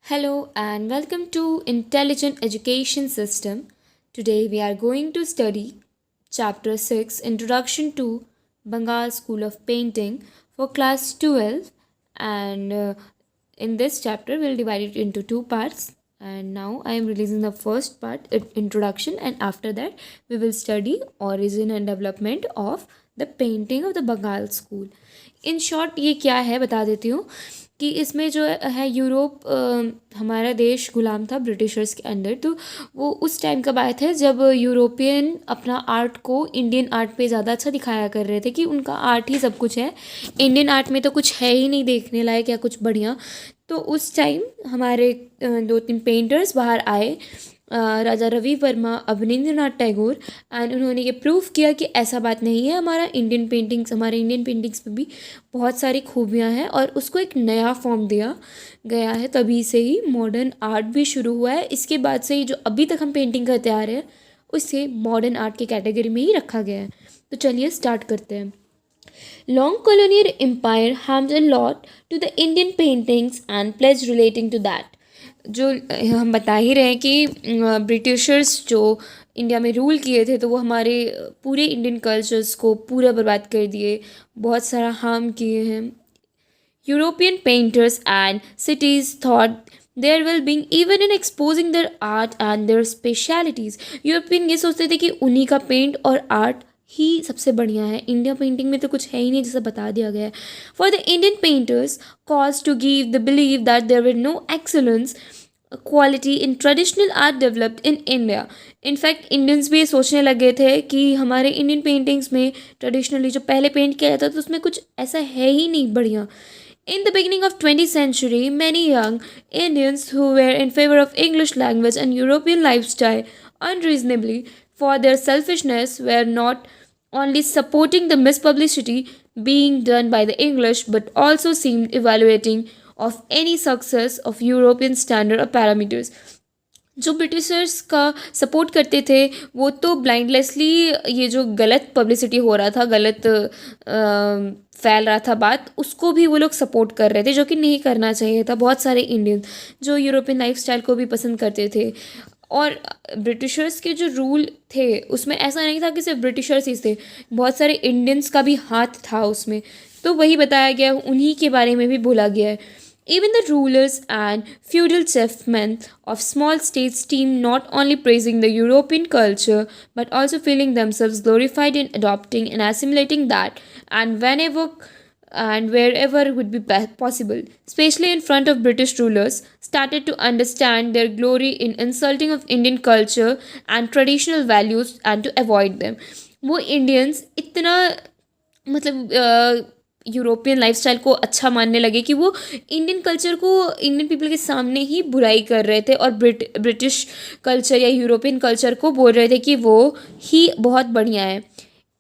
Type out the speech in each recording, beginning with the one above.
Hello and welcome to Intelligent Education System. Today we are going to study Chapter 6 Introduction to Bengal School of Painting for class 12 and in this chapter we'll divide it into two parts and now I am releasing the first part introduction, and after that we will study origin and development of the painting of the Bengal school. In short ये क्या है बता देती हूँ कि इसमें जो है यूरोप हमारा देश गुलाम था ब्रिटिशर्स के अंदर। तो वो उस टाइम कब आए थे जब यूरोपियन अपना आर्ट को इंडियन आर्ट पे ज़्यादा अच्छा दिखाया कर रहे थे कि उनका आर्ट ही सब कुछ है, इंडियन आर्ट में तो कुछ है ही नहीं देखने लायक या कुछ बढ़िया। तो उस टाइम हमारे दो तीन पेंटर्स बाहर आए, राजा रवि वर्मा, अवनींद्रनाथ टैगोर, एंड उन्होंने ये प्रूव किया कि ऐसा बात नहीं है, हमारे इंडियन पेंटिंग्स में भी बहुत सारी खूबियाँ हैं और उसको एक नया फॉर्म दिया गया है। तभी से ही मॉडर्न आर्ट भी शुरू हुआ है। इसके बाद से ही जो अभी तक हम पेंटिंग करते आ रहे हैं उसे मॉडर्न आर्ट की कैटेगरी में ही रखा गया है। तो चलिए स्टार्ट करते हैं। Long colonial empire harmed a lot to the Indian paintings and pledge relating to that. जो हम बता ही रहे हैं कि ब्रिटिशर्स जो इंडिया में रूल किए थे तो वो हमारे पूरे इंडियन कल्चर्स को पूरा बर्बाद कर दिए, बहुत सारा हार्म किए हैं। European painters and cities thought there will being even in exposing their art and their specialities. European ये सोचते थे कि उन्हीं का पेंट और आर्ट ही सबसे बढ़िया है, इंडिया पेंटिंग में तो कुछ है ही नहीं, जैसा बता दिया गया है। For the Indian painters cause to give the believe that there were no excellence quality in traditional art developed in India. In fact Indians भी ये सोचने लगे थे कि हमारे इंडियन पेंटिंग्स में ट्रेडिशनली जो पहले पेंट किया जाता था उसमें कुछ ऐसा है ही नहीं बढ़िया। In the beginning of 20th century, many young Indians who were in favor of English language and European lifestyle unreasonably for their selfishness were not only supporting the mispublicity being done by the English but also seemed evaluating of any success of European standard or parameters. जो Britishers का support करते थे वो तो ब्लाइंडलेसली ये जो गलत publicity हो रहा था, गलत फैल रहा था बात, उसको भी वो लोग सपोर्ट कर रहे थे, जो कि नहीं करना चाहिए था। बहुत सारे इंडियन जो यूरोपियन लाइफस्टाइल को भी पसंद करते थे और ब्रिटिशर्स के जो रूल थे उसमें ऐसा नहीं था कि सिर्फ ब्रिटिशर्स ही थे, बहुत सारे इंडियंस का भी हाथ था उसमें। तो वही बताया गया, उन्हीं के बारे में भी बोला गया है। Even the rulers and feudal chiefmen of small states seemed not only praising the European culture but also feeling themselves glorified in adopting and assimilating that, and whenever and wherever would be possible, especially in front of British rulers, started to understand their glory in insulting of Indian culture and traditional values and to avoid them. वो Indians इतना मतलब European lifestyle को अच्छा मानने लगे कि वो Indian culture को इंडियन पीपल के सामने ही बुराई कर रहे थे और ब्रिटिश कल्चर या यूरोपियन कल्चर को बोल रहे थे कि वो ही बहुत बढ़िया है।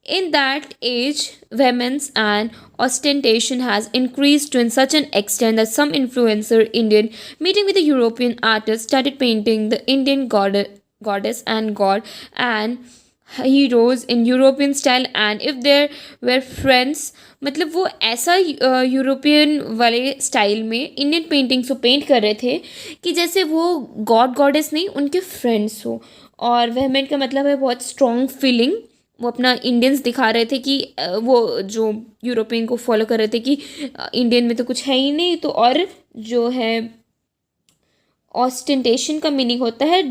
In that age, women's and ostentation has increased to in such an extent that some influencer Indian meeting with a European artist started painting the Indian goddess and god and heroes in European style, and if there were friends, मतलब वो ऐसा European वाले style में Indian paintings को paint कर रहे थे कि जैसे वो गॉड गॉडेस नहीं उनके फ्रेंड्स हो। और वहमेंट का मतलब है बहुत स्ट्रॉन्ग फीलिंग, वो अपना इंडियंस दिखा रहे थे कि वो जो यूरोपियन को फॉलो कर रहे थे कि इंडियन में तो कुछ है ही नहीं। तो और जो है ऑस्टेंटेशन का मीनिंग होता है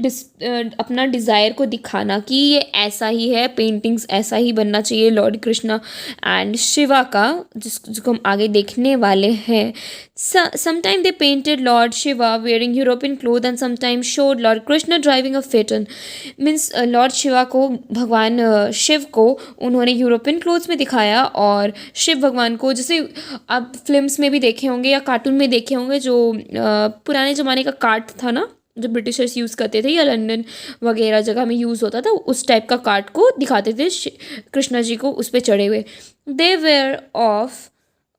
अपना डिज़ायर को दिखाना कि ये ऐसा ही है, पेंटिंग्स ऐसा ही बनना चाहिए। लॉर्ड कृष्णा एंड शिवा का जिसको हम आगे देखने वाले हैं, sometime they painted Lord Shiva wearing European cloth and sometime showed Lord Krishna driving a phaeton. Means Lord Shiva को, भगवान शिव को उन्होंने यूरोपियन क्लोथ्स में दिखाया और शिव भगवान को जैसे आप फिल्म्स में भी देखे होंगे या कार्टून में देखे होंगे, जो पुराने ज़माने का कार्ट था ना जो ब्रिटिशर्स यूज़ करते थे या लंदन वगैरह जगह में यूज़ होता था, उस टाइप का कार्ट को दिखाते थे कृष्णा जी को उस पर चढ़े हुए। They were of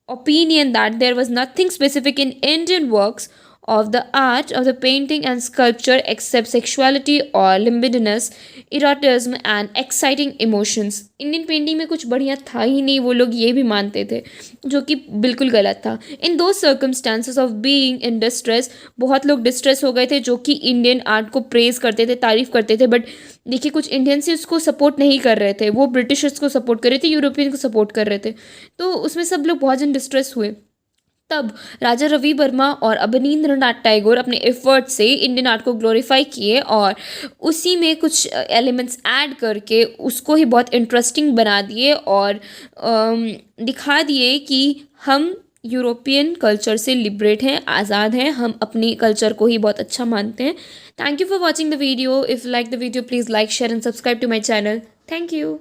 opinion that there was nothing specific in Indian works of the art of the painting and sculpture accept sexuality or libidinous erotism and exciting emotions. Indian painting में कुछ बढ़िया था ही नहीं, वो लोग ये भी मानते थे, जो कि बिल्कुल गलत था. इन दो circumstances of being in distress, बहुत लोग डिस्ट्रेस हो गए थे जो कि इंडियन आर्ट को प्रेज करते थे, तारीफ करते थे, बट देखिए कुछ इंडियन से उसको सपोर्ट नहीं कर रहे थे, वो ब्रिटिशर्स को सपोर्ट कर रहे थे, यूरोपियन को सपोर्ट कर रहे थे, तो उसमें सब लोग बहुत जन डिस्ट्रेस हुए. तब राजा रवि वर्मा और अवनींद्र नाथ टैगोर अपने एफर्ट से इंडियन आर्ट को ग्लोरीफाई किए और उसी में कुछ एलिमेंट्स ऐड करके उसको ही बहुत इंटरेस्टिंग बना दिए और दिखा दिए कि हम यूरोपियन कल्चर से लिबरेट हैं, आज़ाद हैं, हम अपनी कल्चर को ही बहुत अच्छा मानते हैं. Thank you for watching the video. If like the video please like share and subscribe to my channel. Thank you.